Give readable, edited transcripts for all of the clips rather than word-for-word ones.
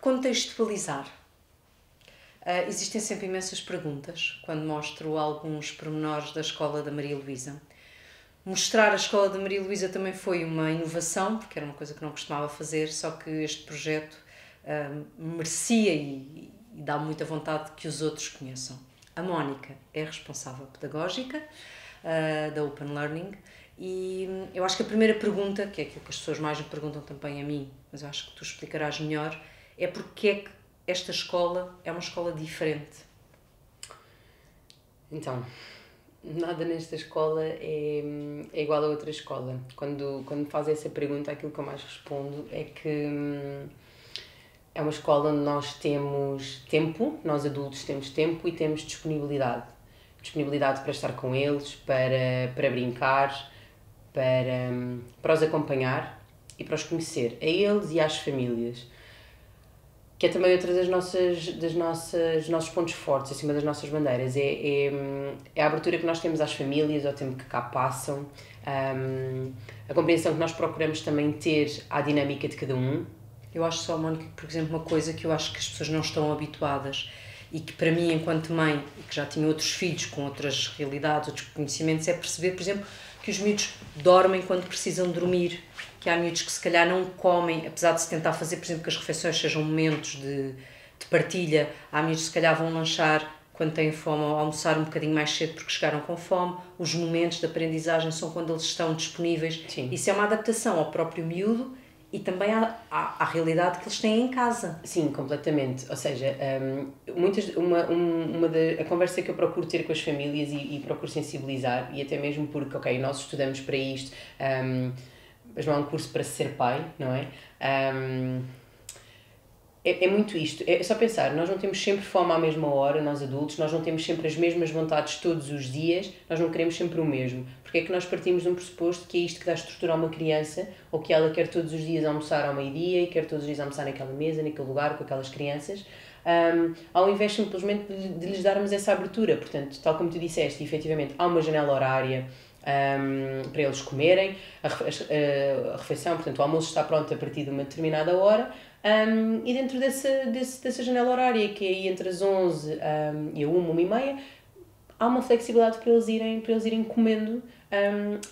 Contextualizar. Existem sempre imensas perguntas quando mostro alguns pormenores da Escola da Maria Luísa. Mostrar a Escola da Maria Luísa também foi uma inovação, porque era uma coisa que não costumava fazer, só que este projeto merecia e dá muita vontade que os outros conheçam. A Mónica é responsável pedagógica da Open Learning e eu acho que a primeira pergunta, que é aquilo que as pessoas mais me perguntam também a mim, mas eu acho que tu explicarás melhor, é porque é que esta escola é uma escola diferente. Então, nada nesta escola é igual a outra escola. Quando me fazem essa pergunta, aquilo que eu mais respondo é que é uma escola onde nós temos tempo, nós adultos temos tempo e temos disponibilidade. Disponibilidade para estar com eles, para brincar, para os acompanhar e para os conhecer, a eles e às famílias. Que é também outra dos nossos pontos fortes, acima das nossas bandeiras, é a abertura que nós temos às famílias, ao tempo que cá passam, a compreensão que nós procuramos também ter à dinâmica de cada um. Eu acho só, Mónica, por exemplo, uma coisa que eu acho que as pessoas não estão habituadas e que para mim, enquanto mãe, que já tinha outros filhos com outras realidades, outros conhecimentos, é perceber, por exemplo, que os miúdos dormem quando precisam dormir, que há miúdos que se calhar não comem, apesar de se tentar fazer, por exemplo, que as refeições sejam momentos de partilha, há miúdos que se calhar vão lanchar quando têm fome ou almoçar um bocadinho mais cedo porque chegaram com fome, os momentos de aprendizagem são quando eles estão disponíveis. Sim. Isso é uma adaptação ao próprio miúdo e também à realidade que eles têm em casa. Sim, completamente. Ou seja, a conversa que eu procuro ter com as famílias e procuro sensibilizar, e até mesmo porque, ok, nós estudamos para isto, mas não é um curso para ser pai, não é? É muito isto, é só pensar, nós não temos sempre fome à mesma hora, nós adultos, nós não temos sempre as mesmas vontades todos os dias, nós não queremos sempre o mesmo. Porque é que nós partimos de um pressuposto que é isto que dá estrutura a uma criança, ou que ela quer todos os dias almoçar ao meio-dia e quer todos os dias almoçar naquela mesa, naquele lugar, com aquelas crianças, ao invés simplesmente de lhes darmos essa abertura. Portanto, tal como tu disseste, efetivamente há uma janela horária para eles comerem, a refeição, portanto o almoço está pronto a partir de uma determinada hora, e dentro dessa janela horária, que é aí entre as 11 e a 1h30, há uma flexibilidade para eles irem comendo,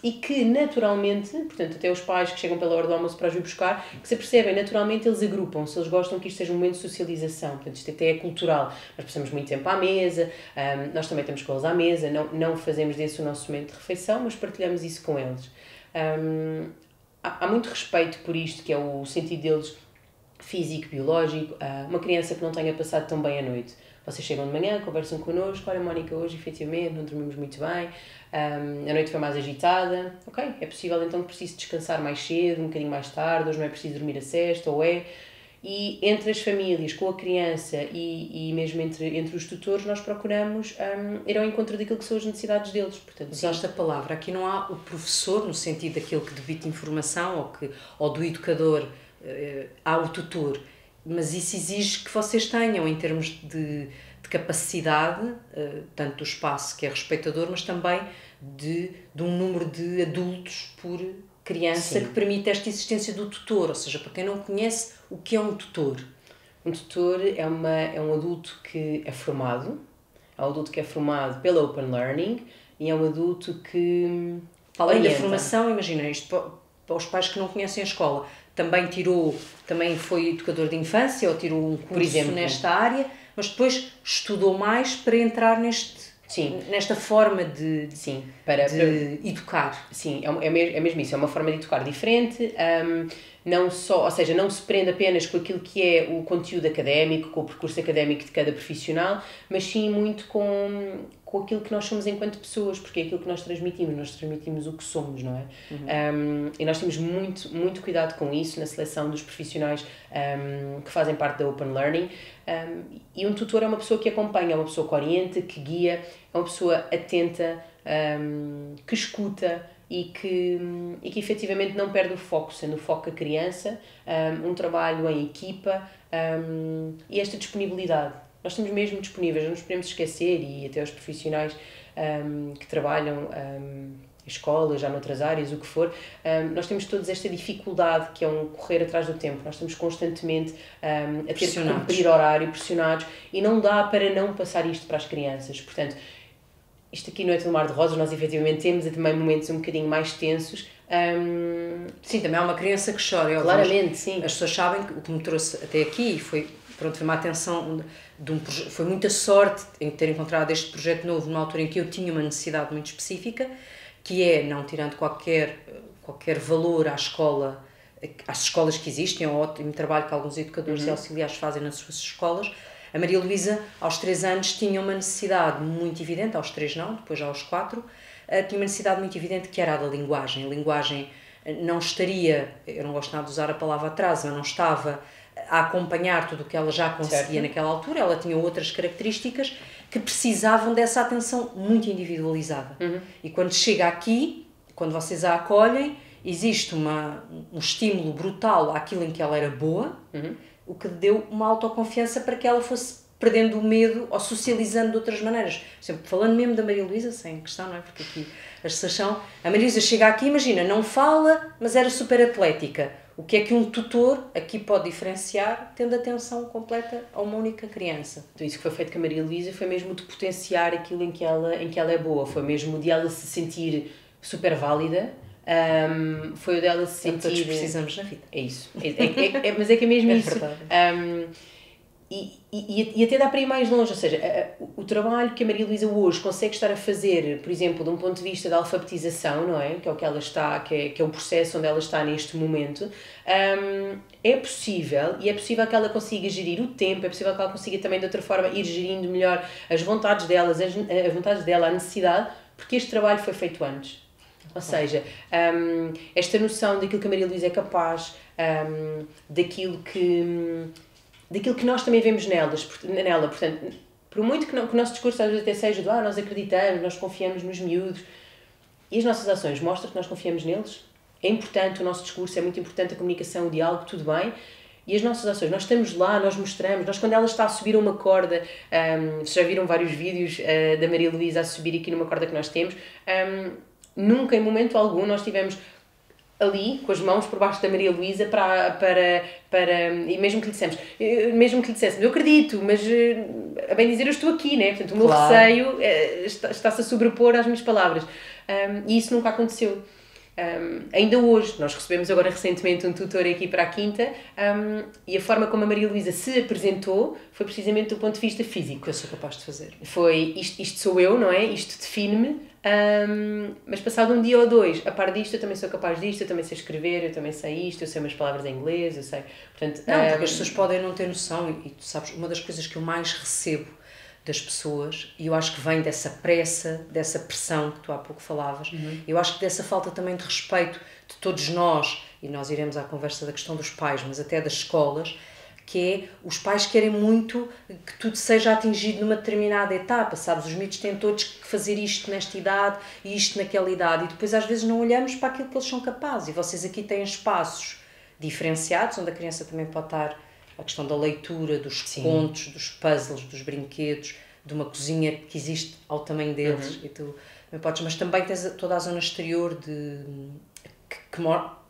e que naturalmente, portanto até os pais que chegam pela hora do almoço para os vir buscar, que se percebem, naturalmente eles agrupam-se, eles gostam que isto seja um momento de socialização, portanto isto até é cultural, nós passamos muito tempo à mesa, nós também temos com eles à mesa, não fazemos desse o nosso momento de refeição, mas partilhamos isso com eles. Há muito respeito por isto, que é o sentido deles físico, biológico. Uma criança que não tenha passado tão bem a noite, vocês chegam de manhã, conversam connosco, olha Mónica, hoje efetivamente não dormimos muito bem, a noite foi mais agitada, ok, é possível então que precise descansar mais cedo, um bocadinho mais tarde, hoje não é preciso dormir a sesta, e entre as famílias, com a criança e mesmo entre os tutores, nós procuramos ir ao encontro daquilo que são as necessidades deles. Portanto, usaste a palavra, aqui não há o professor no sentido daquele que debita informação ou do educador, há o tutor, mas isso exige que vocês tenham em termos de capacidade, tanto do espaço que é respeitador, mas também de um número de adultos por criança. Sim. Que permite esta existência do tutor, ou seja, para quem não conhece, o que é um tutor? Um tutor é um adulto que é formado, pela Open Learning e é um adulto que além da formação, imagina isto para os pais que não conhecem a escola, também foi educador de infância ou tirou um curso, por exemplo, nesta área, mas depois estudou mais para entrar nesta forma de educar. Sim, é mesmo isso, é uma forma de educar diferente, não se prende apenas com aquilo que é o conteúdo académico, com o percurso académico de cada profissional, mas sim muito com aquilo que nós somos enquanto pessoas, porque é aquilo que nós transmitimos o que somos, não é? E nós temos muito, muito cuidado com isso na seleção dos profissionais que fazem parte da Open Learning, e um tutor é uma pessoa que acompanha, é uma pessoa que orienta, que guia, é uma pessoa atenta, que escuta e que efetivamente não perde o foco, sendo o foco a criança, um trabalho em equipa, e esta disponibilidade. Nós estamos mesmo disponíveis, não nos podemos esquecer, e até os profissionais que trabalham escola, já noutras áreas, o que for, nós temos todos esta dificuldade que é um correr atrás do tempo. Nós estamos constantemente a ter que cumprir horário, pressionados, e não dá para não passar isto para as crianças. Portanto, isto aqui não é tudo mar de rosas, nós efetivamente temos também momentos um bocadinho mais tensos. Sim, também há uma criança que chora. Claramente, sim. As pessoas sabem que o que me trouxe até aqui foi uma atenção, foi muita sorte em ter encontrado este projeto novo numa altura em que eu tinha uma necessidade muito específica, que é, não tirando qualquer valor às escolas que existem, ao ótimo trabalho que alguns educadores e auxiliares fazem nas suas escolas. A Maria Luísa, aos 3 anos, tinha uma necessidade muito evidente, aos 3 não, depois já aos 4, tinha uma necessidade muito evidente que era a da linguagem. A linguagem não estaria, eu não gosto nada de usar a palavra atraso, mas não estava a acompanhar tudo o que ela já conseguia naquela altura. Ela tinha outras características que precisavam dessa atenção muito individualizada. E quando chega aqui, quando vocês a acolhem, existe um estímulo brutal àquilo em que ela era boa, o que deu uma autoconfiança para que ela fosse perdendo o medo ou socializando de outras maneiras. Por exemplo, falando mesmo da Maria Luísa, sem questão, não é? Porque aqui a sensação... A Maria Luísa chega aqui, imagina, não fala, mas era super atlética. O que é que um tutor aqui pode diferenciar, tendo atenção completa a uma única criança? Então, isso que foi feito com a Maria Luísa foi mesmo de potenciar aquilo em que ela é boa. Foi mesmo de ela se sentir super válida. Foi o dela se sentir... Todos precisamos na vida. É isso. Mas é que é mesmo isso. Verdade. E até dá para ir mais longe, ou seja, o trabalho que a Maria Luísa hoje consegue estar a fazer, por exemplo, de um ponto de vista da alfabetização, não é? Que é o que ela está, que é o processo onde ela está neste momento, é possível, e é possível que ela consiga gerir o tempo, é possível que ela consiga também de outra forma ir gerindo melhor as vontades delas, as vontades dela, a necessidade, porque este trabalho foi feito antes. Ou seja, esta noção daquilo que a Maria Luísa é capaz, daquilo que nós também vemos nela. Portanto, por muito que o nosso discurso às vezes até seja de nós acreditamos, nós confiamos nos miúdos, e as nossas ações mostram que nós confiamos neles. É importante o nosso discurso, é muito importante a comunicação, o diálogo, tudo bem, e as nossas ações, nós estamos lá, nós mostramos, quando ela está a subir uma corda, vocês já viram vários vídeos da Maria Luísa a subir aqui numa corda que nós temos, nunca em momento algum nós tivemos ali, com as mãos por baixo da Maria Luísa e mesmo que lhe disséssemos, eu acredito, mas a bem dizer eu estou aqui, né? Portanto, o meu receio está-se a sobrepor às minhas palavras. E isso nunca aconteceu. Ainda hoje, nós recebemos agora recentemente um tutor aqui para a Quinta, e a forma como a Maria Luísa se apresentou foi precisamente do ponto de vista físico. Que eu sou capaz de fazer. Foi, isto sou eu, não é? Isto define-me, mas passado um dia ou dois, a par disto, eu também sou capaz disto, eu também sei escrever, eu também sei isto, eu sei umas palavras em inglês, eu sei... Portanto, não, porque as pessoas podem não ter noção, e tu sabes, uma das coisas que eu mais recebo das pessoas, e eu acho que vem dessa pressa, dessa pressão que tu há pouco falavas, eu acho que dessa falta também de respeito de todos nós, e nós iremos à conversa da questão dos pais, mas até das escolas, que é, os pais querem muito que tudo seja atingido numa determinada etapa, sabes? Os miúdos têm todos que fazer isto nesta idade e isto naquela idade, e depois às vezes não olhamos para aquilo que eles são capazes, e vocês aqui têm espaços diferenciados, onde a criança também pode estar a questão da leitura, dos contos, dos puzzles, dos brinquedos, de uma cozinha que existe ao tamanho deles, e tu podes, mas também tens toda a zona exterior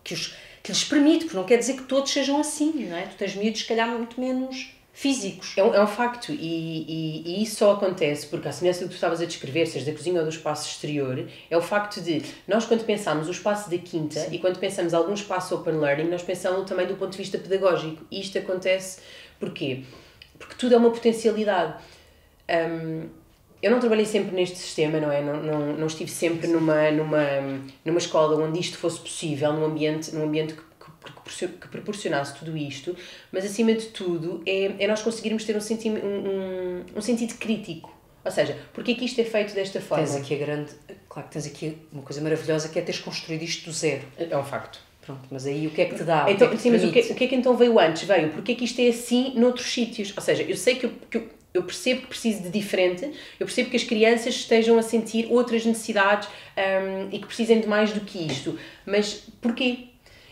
que lhes permite, porque não quer dizer que todos sejam assim, não é? Tu tens miúdos, se calhar, muito menos físicos. É um facto, e isso só acontece porque, a semelhança do que tu estavas a descrever, seja da cozinha ou do espaço exterior, é o facto de, nós quando pensamos o espaço da Quinta, e quando pensamos algum espaço open learning, nós pensamos também do ponto de vista pedagógico, e isto acontece porquê? Porque tudo é uma potencialidade. Eu não trabalhei sempre neste sistema, não é? Não estive sempre numa escola onde isto fosse possível, num ambiente que proporcionasse tudo isto, mas acima de tudo é nós conseguirmos ter um sentido crítico. Ou seja, porque é que isto é feito desta forma? Claro que tens aqui uma coisa maravilhosa, que é teres construído isto do zero. É um facto. Pronto, mas aí o que é que te dá? Então, sim, mas o que é que então veio antes? Veio porque é que isto é assim noutros sítios? Ou seja, eu sei que eu percebo que preciso de diferente, eu percebo que as crianças estejam a sentir outras necessidades e que precisem de mais do que isto. Mas porquê?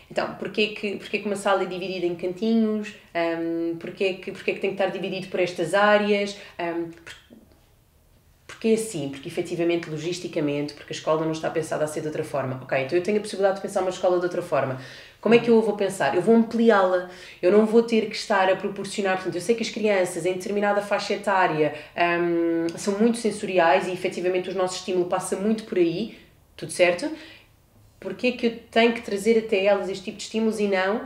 Então, porquê que uma sala é dividida em cantinhos? Porquê que tem que estar dividido por estas áreas? Porque é assim, porque efetivamente, logisticamente, porque a escola não está pensada a ser de outra forma. Ok, então eu tenho a possibilidade de pensar uma escola de outra forma. Como é que eu vou pensar? Eu vou ampliá-la. Eu não vou ter que estar a proporcionar... Portanto, eu sei que as crianças em determinada faixa etária são muito sensoriais e efetivamente o nosso estímulo passa muito por aí. Tudo certo? Porque é que eu tenho que trazer até elas este tipo de estímulos e não,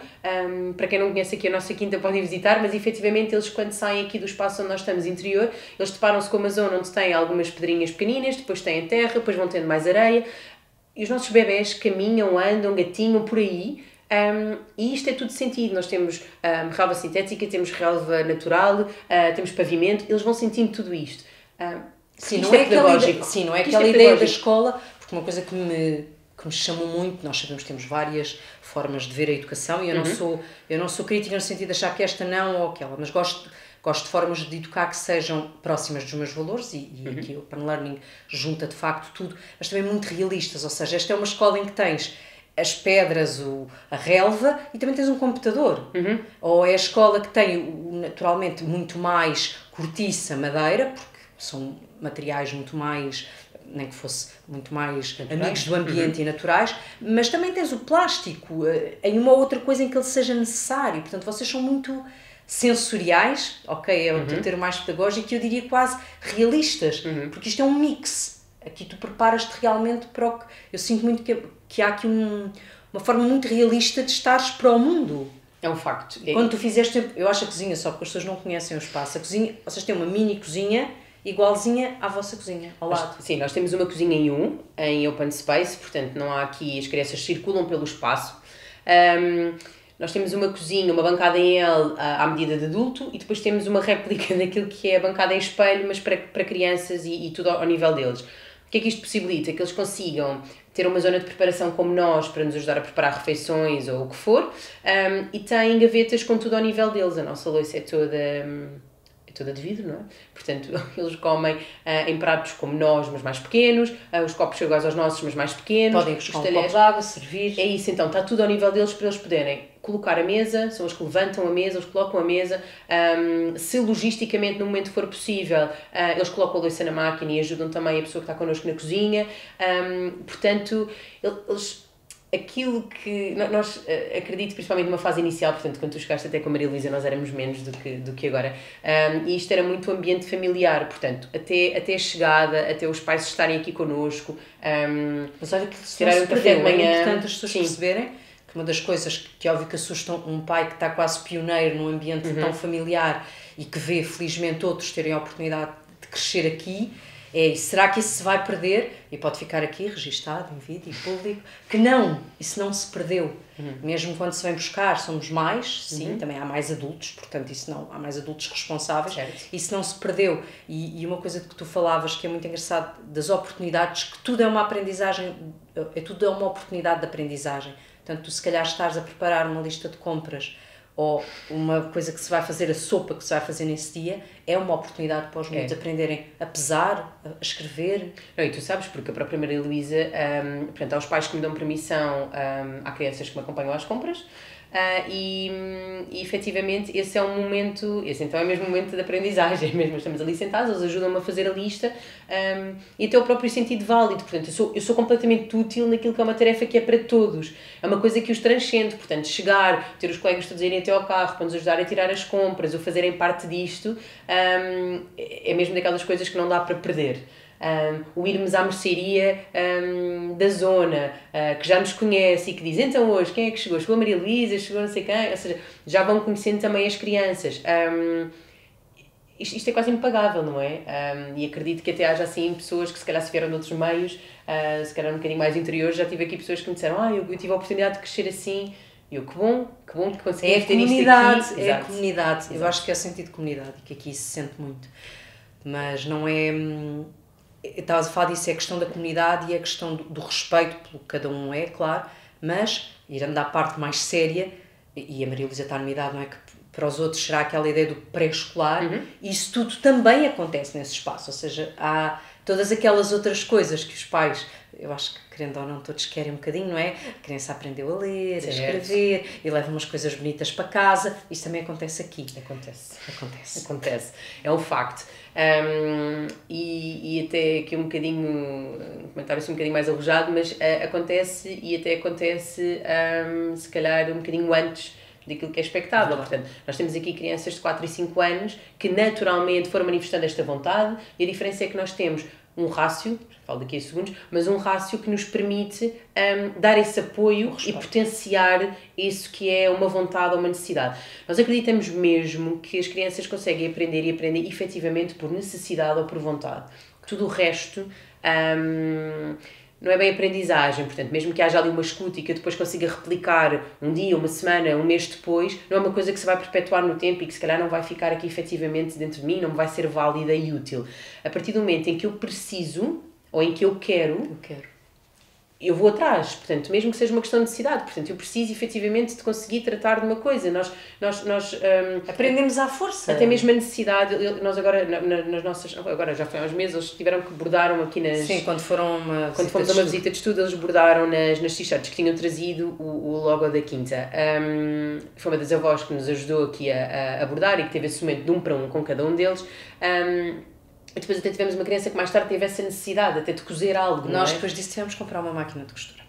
para quem não conhece aqui a nossa quinta podem visitar, mas efetivamente eles quando saem aqui do espaço onde nós estamos interior, eles deparam-se com uma zona onde têm algumas pedrinhas pequeninas, depois têm terra, depois vão tendo mais areia, e os nossos bebés caminham, andam, gatinham por aí, e isto é tudo sentido. Nós temos relva sintética, temos relva natural, temos pavimento, eles vão sentindo tudo isto. Sim, não é aquela ideia da escola, porque uma coisa que me chamam muito, nós sabemos que temos várias formas de ver a educação e eu não sou crítica no sentido de achar que esta não ou aquela, mas gosto de formas de educar que sejam próximas dos meus valores e aqui o Open Learning junta de facto tudo, mas também muito realistas, ou seja, esta é uma escola em que tens as pedras, a relva e também tens um computador. Ou é a escola que tem naturalmente muito mais cortiça, madeira, porque são materiais muito mais, nem que fosse muito mais naturais, amigos do ambiente e naturais, mas também tens o plástico em uma outra coisa em que ele seja necessário. Portanto, vocês são muito sensoriais, ok, é o termo mais pedagógico, e eu diria quase realistas, porque isto é um mix. Aqui tu preparas-te realmente para o que... Eu sinto muito que há aqui uma forma muito realista de estares para o mundo. É um facto. Quando tu fizeste, eu acho a cozinha, só porque as pessoas não conhecem o espaço, a cozinha, vocês têm uma mini cozinha igualzinha à vossa cozinha, ao lado. Sim, nós temos uma cozinha em open space, portanto não há aqui, as crianças circulam pelo espaço. Nós temos uma cozinha, uma bancada em L à medida de adulto e depois temos uma réplica daquilo que é a bancada em espelho, mas para crianças e tudo ao nível deles. O que é que isto possibilita? Que eles consigam ter uma zona de preparação como nós, para nos ajudar a preparar refeições ou o que for, e têm gavetas com tudo ao nível deles. A nossa louça é toda de vidro, não é? Portanto, eles comem em pratos como nós, mas mais pequenos, os copos chegam aos nossos, mas mais pequenos. Podem buscar um copo de água, servir. É isso, então, está tudo ao nível deles para eles poderem colocar a mesa, são os que levantam a mesa, os que colocam a mesa, se logisticamente no momento for possível, eles colocam a louça na máquina e ajudam também a pessoa que está connosco na cozinha, portanto, eles... Aquilo que nós acredito, principalmente numa fase inicial, portanto, quando tu chegaste até com a Maria Luísa, nós éramos menos do que agora, e isto era muito ambiente familiar, portanto, até a chegada, até os pais estarem aqui connosco, mas olha que se não se perdeu, é importante as pessoas perceberem que uma das coisas que óbvio que assustam um pai que está quase pioneiro num ambiente tão familiar e que vê, felizmente, outros terem a oportunidade de crescer aqui, será que isso se vai perder? E pode ficar aqui registado em vídeo e público que não, isso não se perdeu. Mesmo quando se vem buscar, somos mais, sim, também há mais adultos, portanto isso não, há mais adultos responsáveis, isso não se perdeu. E uma coisa de que tu falavas que é muito engraçado, das oportunidades, que tudo é uma aprendizagem, tudo é uma oportunidade de aprendizagem. Portanto, tu se calhar estás a preparar uma lista de compras ou uma coisa que se vai fazer, a sopa que se vai fazer nesse dia, é uma oportunidade para os miúdos aprenderem a pesar, a escrever. Não, e tu sabes, porque a própria Maria Luísa, portanto, há os pais que me dão permissão, há crianças que me acompanham às compras, e efetivamente esse é um momento, esse então é mesmo um momento de aprendizagem, mesmo estamos ali sentados, eles ajudam-me a fazer a lista, e até o próprio sentido válido, portanto eu sou completamente útil naquilo que é uma tarefa que é para todos, é uma coisa que os transcende, portanto chegar, ter os colegas todos a irem até ao carro para nos ajudar a tirar as compras ou fazerem parte disto, é mesmo daquelas coisas que não dá para perder. O irmos à mercearia da zona, que já nos conhece e que diz, então hoje, quem é que chegou? Chegou a Maria Luísa, chegou não sei quem, ou seja, já vão conhecendo também as crianças. Isto é quase impagável, não é? E acredito que até haja assim pessoas que se calhar se vieram de outros meios, se calhar um bocadinho mais interiores, já tive aqui pessoas que me disseram, eu tive a oportunidade de crescer assim, e eu, que bom que conseguimos ter isto aqui. É a comunidade, eu acho que é o sentido de comunidade e que aqui se sente muito, mas não é... Estavas a falar disso, é a questão da comunidade e a questão do respeito pelo que cada um é, claro, mas, irando à parte mais séria, e a Maria Luísa está numa idade, não é, que para os outros será aquela ideia do pré-escolar, isso tudo também acontece nesse espaço, ou seja, Todas aquelas outras coisas que os pais, eu acho que querendo ou não todos querem um bocadinho, não é? A criança aprendeu a ler, a escrever e leva umas coisas bonitas para casa. Isto também acontece aqui. Acontece. É um facto. E até aqui um bocadinho, um comentário assim um bocadinho mais arrojado, mas acontece e até acontece se calhar um bocadinho antes daquilo que é expectável. Portanto, nós temos aqui crianças de 4 e 5 anos que naturalmente foram manifestando esta vontade e a diferença é que nós temos um rácio, falo daqui a segundos, mas um rácio que nos permite dar esse apoio e potenciar isso que é uma vontade ou uma necessidade. Nós acreditamos mesmo que as crianças conseguem aprender e aprendem efetivamente por necessidade ou por vontade. Tudo o resto não é bem aprendizagem, portanto, mesmo que haja ali uma escuta e que eu depois consiga replicar um dia, uma semana, um mês depois, não é uma coisa que se vai perpetuar no tempo e que se calhar não vai ficar aqui efetivamente dentro de mim, não vai ser válida e útil. A partir do momento em que eu preciso, ou em que eu quero, eu vou atrás, portanto, mesmo que seja uma questão de necessidade, portanto, eu preciso efetivamente de conseguir tratar de uma coisa, nós aprendemos à força. Até mesmo a necessidade, nós agora, nas nossas, agora já foi há uns meses, eles tiveram que bordaram aqui nas... Sim, quando fomos a uma visita de estudo, eles bordaram nas t-shirts que tinham trazido o logo da Quinta. Foi uma das avós que nos ajudou aqui a bordar e que teve esse momento de 1 para 1 com cada um deles. E depois até tivemos uma criança que mais tarde teve essa necessidade até de cozer algo. Nós depois disso tivemos que comprar uma máquina de costura.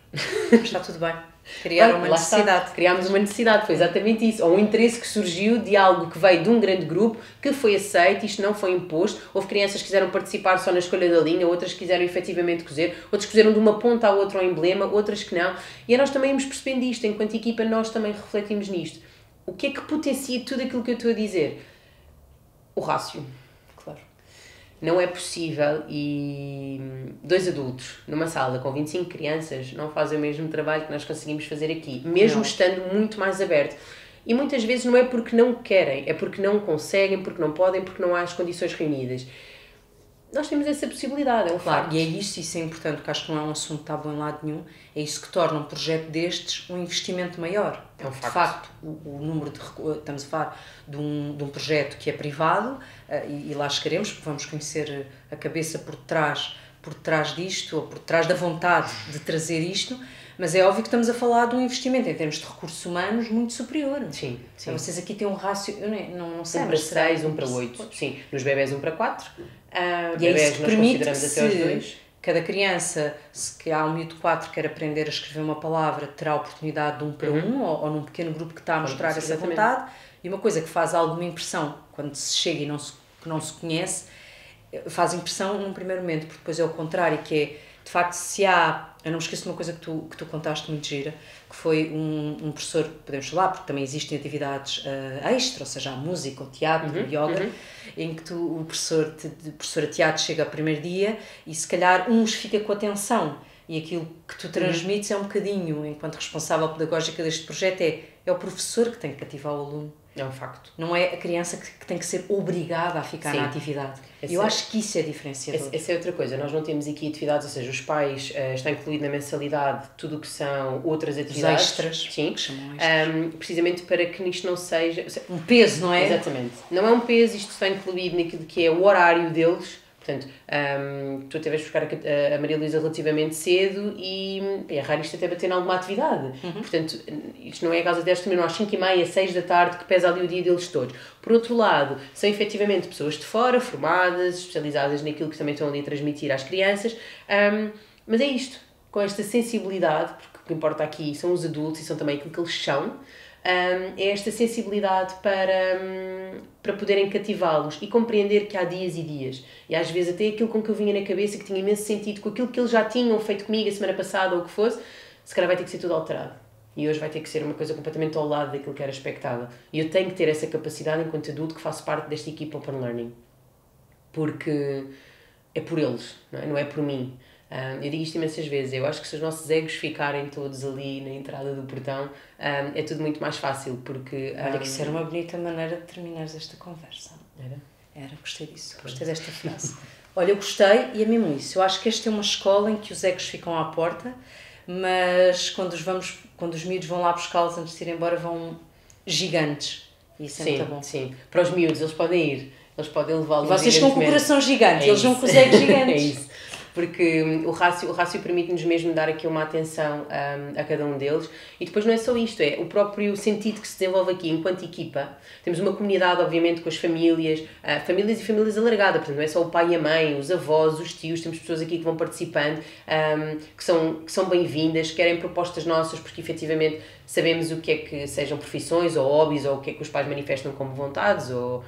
Mas está tudo bem. Criaram uma necessidade. Criámos uma necessidade, foi exatamente isso. Ou um interesse que surgiu de algo que veio de um grande grupo, que foi aceito, isto não foi imposto. Houve crianças que quiseram participar só na escolha da linha, outras que quiseram efetivamente cozer, outras cozeram de uma ponta à outra ao emblema, outras que não. E nós também íamos percebendo isto, enquanto equipa nós também refletimos nisto. O que é que potencia tudo aquilo que eu estou a dizer? O rácio. Não é possível e 2 adultos numa sala com 25 crianças não fazem o mesmo trabalho que nós conseguimos fazer aqui, mesmo estando muito mais aberto. E muitas vezes não é porque não querem, é porque não conseguem, porque não podem, porque não há as condições reunidas. Nós temos essa possibilidade, é um facto. E é isso é importante, porque acho que não é um assunto tabu em lado nenhum, é isso que torna um projeto destes um investimento maior. É um facto. De facto, o número de... Estamos a falar de um projeto que é privado, e lá chegaremos, porque vamos conhecer a cabeça por trás disto, ou por trás da vontade de trazer isto, mas é óbvio que estamos a falar de um investimento em termos de recursos humanos muito superior. Sim. Então, vocês aqui têm um rácio, eu não sei, 1 para 6, 1 para 8. Sim, nos bebés 1 para 4. E é isso que permite que se cada criança, se há um miúdo de 4 que quer aprender a escrever uma palavra, terá a oportunidade de 1 para 1, ou num pequeno grupo que está a mostrar essa vontade. E uma coisa que faz alguma impressão quando se chega e não se conhece, faz impressão num primeiro momento, porque depois é o contrário, que é, de facto, se há... Eu não me esqueço de uma coisa que tu contaste muito gira, que foi um professor, podemos falar, porque também existem atividades extra, ou seja, a música, o teatro, o yoga, em que o professor de teatro chega ao primeiro dia e se calhar uns fica com atenção e aquilo que tu transmites é um bocadinho, enquanto responsável pedagógica deste projeto, é o professor que tem que cativar o aluno. É um facto. Não é a criança que tem que ser obrigada a ficar na atividade. Eu acho que isso é diferenciador. Essa é outra coisa. Nós não temos aqui atividades, ou seja, os pais está incluído na mensalidade tudo o que são outras atividades. Os extras. Sim. Que chamam extras. Precisamente para que isto não seja... Um peso, não é? Exatamente. Não é um peso, isto está incluído naquilo que é o horário deles. Portanto, tu até vais buscar a Maria Luísa relativamente cedo e é raro isto até bater em alguma atividade. Portanto, isto não é a causa deles terminam às 5h30, 6 da tarde, que pesa ali o dia deles todos. Por outro lado, são efetivamente pessoas de fora, formadas, especializadas naquilo que também estão ali a transmitir às crianças. Mas é isto, com esta sensibilidade, porque o que importa aqui são os adultos e são também aquilo que eles são, é esta sensibilidade para poderem cativá-los e compreender que há dias e dias. E às vezes até aquilo com que eu vinha na cabeça, que tinha imenso sentido com aquilo que eles já tinham feito comigo a semana passada ou o que fosse, se calhar vai ter que ser tudo alterado. E hoje vai ter que ser uma coisa completamente ao lado daquilo que era expectável. E eu tenho que ter essa capacidade enquanto adulto que faço parte desta equipa Open Learning. Porque é por eles, não é por mim. Eu digo isto imensas vezes, eu acho que se os nossos egos ficarem todos ali na entrada do portão, é tudo muito mais fácil, porque... Olha, que isso era uma bonita maneira de terminares esta conversa. Era, gostei disso, gostei desta frase. Olha, eu gostei e é mesmo isso. Eu acho que esta é uma escola em que os egos ficam à porta, mas quando os miúdos vão lá buscá-los antes de ir embora, vão gigantes. E isso é muito bom. Sim, para os miúdos, eles podem ir eles podem levá-lo Vocês estão com o gigantemente. coração gigante, É eles vão isso. com os egos É gigantes. isso. Porque o rácio permite-nos mesmo dar aqui uma atenção a cada um deles. E depois não é só isto, é o próprio sentido que se desenvolve aqui enquanto equipa. Temos uma comunidade, obviamente, com as famílias, famílias e famílias alargadas. Portanto, não é só o pai e a mãe, os avós, os tios. Temos pessoas aqui que vão participando, que são bem-vindas, que querem propostas nossas, porque efetivamente sabemos o que é que sejam profissões ou hobbies, ou o que é que os pais manifestam como vontades, ou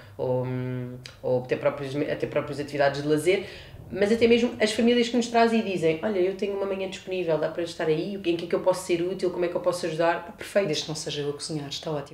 até próprias atividades de lazer. Mas até mesmo as famílias que nos trazem e dizem: olha, eu tenho uma manhã disponível, dá para estar aí, em que é que eu posso ser útil, como é que eu posso ajudar? Perfeito. Desde que não seja eu a cozinhar, está ótimo.